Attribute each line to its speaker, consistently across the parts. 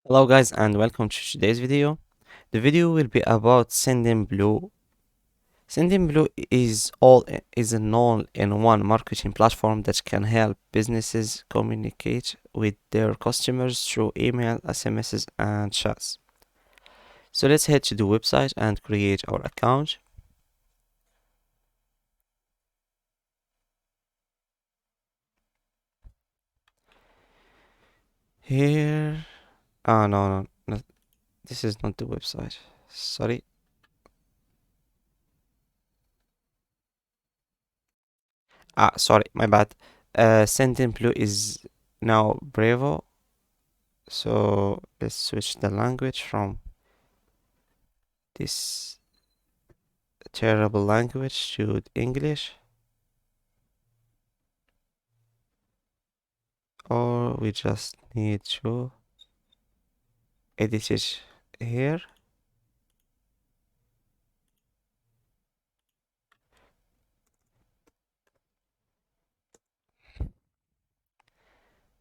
Speaker 1: Hello guys and welcome to today's video. The video will be about Sendinblue. Sendinblue is an all-in-one marketing platform that can help businesses communicate with their customers through email, SMSs, and chats. So let's head to the website and create our account. Here, no, this is not the website. Sorry. Sorry, my bad. Sendinblue is now Bravo. So let's switch the language from this terrible language to English, or we just need to edit it here.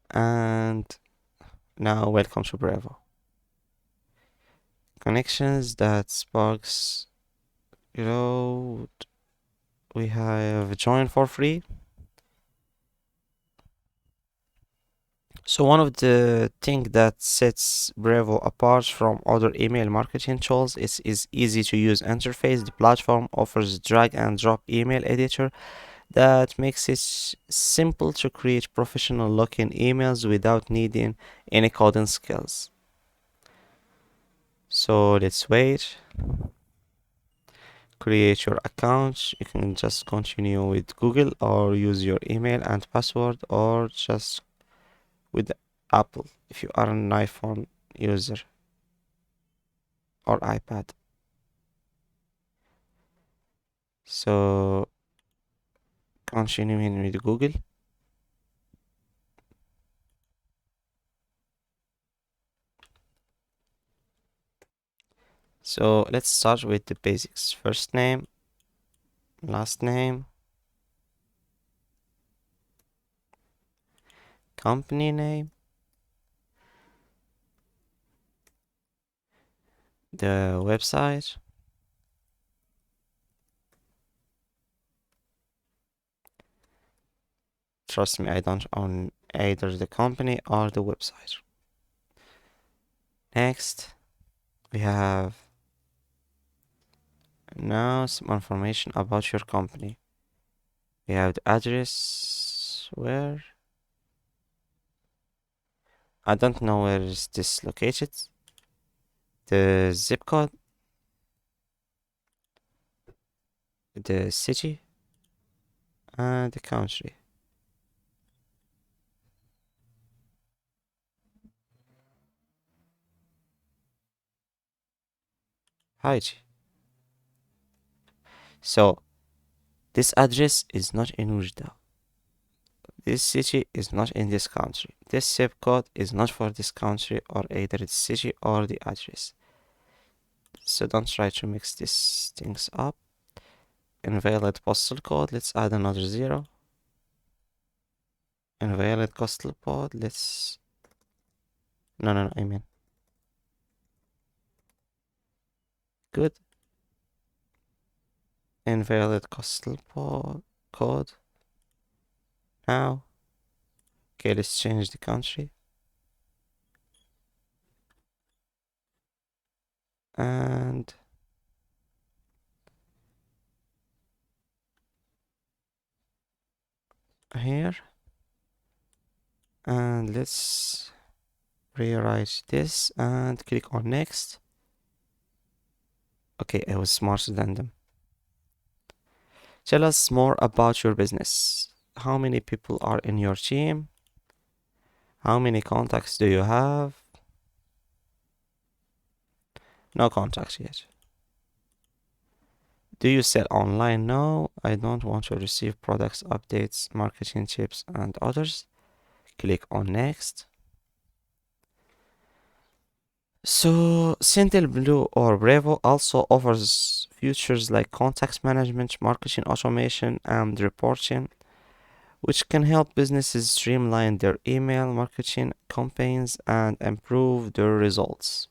Speaker 1: And now welcome to Bravo. Connections that sparks growth. We have join for free. So one of the things that sets Bravo apart from other email marketing tools is easy to use interface. The platform offers drag and drop email editor that makes it simple to create professional looking emails without needing any coding skills. So let's wait. Create your account. You can just continue with Google or use your email and password, or just with Apple if you are an iPhone user or iPad. So continuing with Google. So let's start with the basics. First name, last name, company name, the website, trust me, I don't own either the company or the website. Next, we have now some information about your company. We have the address, where, I don't know where is this located, the zip code, the city, and the country. Haiti. So this address is not in Ujda. This city is not in this country. This zip code is not for this country or either the city or the address. So don't try to mix these things up. Invalid postal code, let's add another 0. Invalid postal code, let's... No, I mean... Good. Invalid postal code. Now. Okay, let's change the country. And... here. And let's rewrite this and click on next. Okay, I was smarter than them. Tell us more about your business. How many people are in your team? How many contacts do you have? No contacts yet. Do you sell online? No, I don't want to receive products, updates, marketing tips, and others. Click on next. So Sendinblue or Brevo also offers features like contact management, marketing automation, and reporting. which can help businesses streamline their email marketing campaigns and improve their results.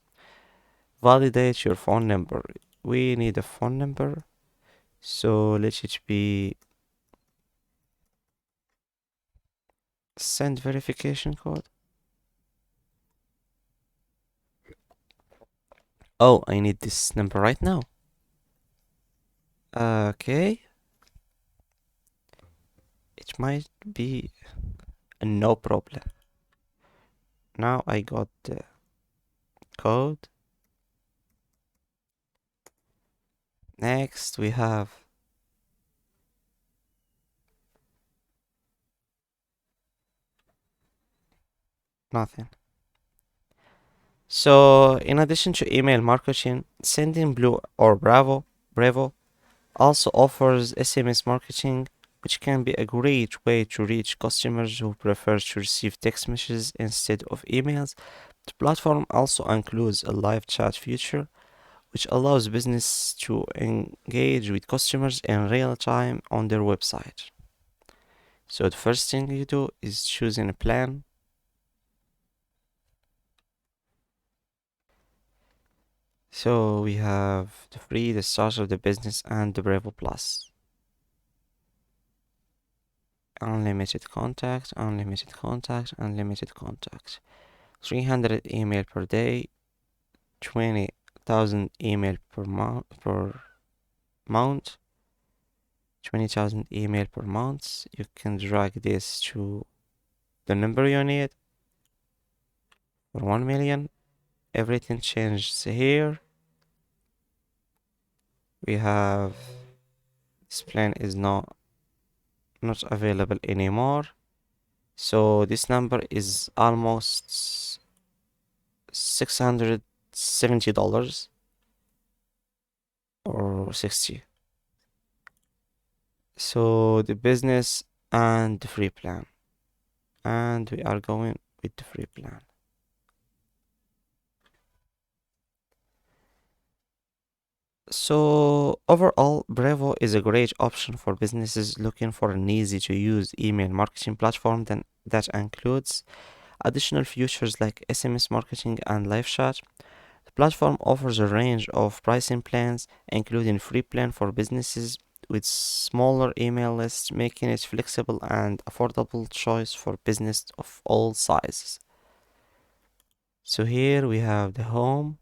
Speaker 1: Validate your phone number. We need a phone number, so let it be send verification code. Oh, I need this number right now. Okay, it might be no problem. Now I got the code. Next, we have nothing. So, in addition to email marketing, Sendinblue or Bravo also offers SMS marketing, which can be a great way to reach customers who prefer to receive text messages instead of emails. The platform also includes a live chat feature, which allows business to engage with customers in real time on their website. So the first thing you do is choosing a plan. So we have the free, the starter, the business, and the Bravo Plus. Unlimited contact, unlimited contact, unlimited contact. 300 email per day, 20,000 email per month, 20,000 email per month. You can drag this to the number you need for 1 million. Everything changes here. We have this plan is not available anymore. So this number is almost $670 or 60. So the business and the free plan. And we are going with the free plan. So overall, Bravo is a great option for businesses looking for an easy to use email marketing platform that includes additional features like SMS marketing and live chat. The platform offers a range of pricing plans, including free plan for businesses with smaller email lists, making it flexible and affordable choice for business of all sizes. So here we have the home.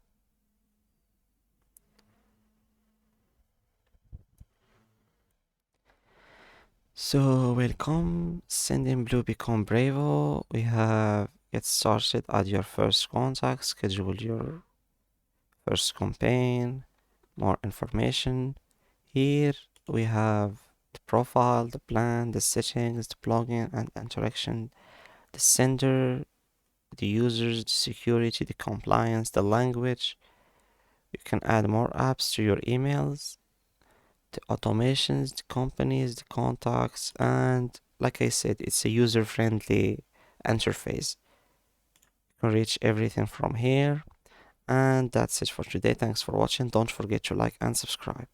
Speaker 1: So welcome, Sendinblue become Bravo. We have get started, add your first contact, schedule your first campaign, more information. Here we have the profile, the plan, the settings, the plugin and interaction, the sender, the users, the security, the compliance, the language. You can add more apps to your emails, the automations, the companies, the contacts, and like I said, it's a user-friendly interface. You can reach everything from here. And that's it for today. Thanks for watching. Don't forget to like and subscribe.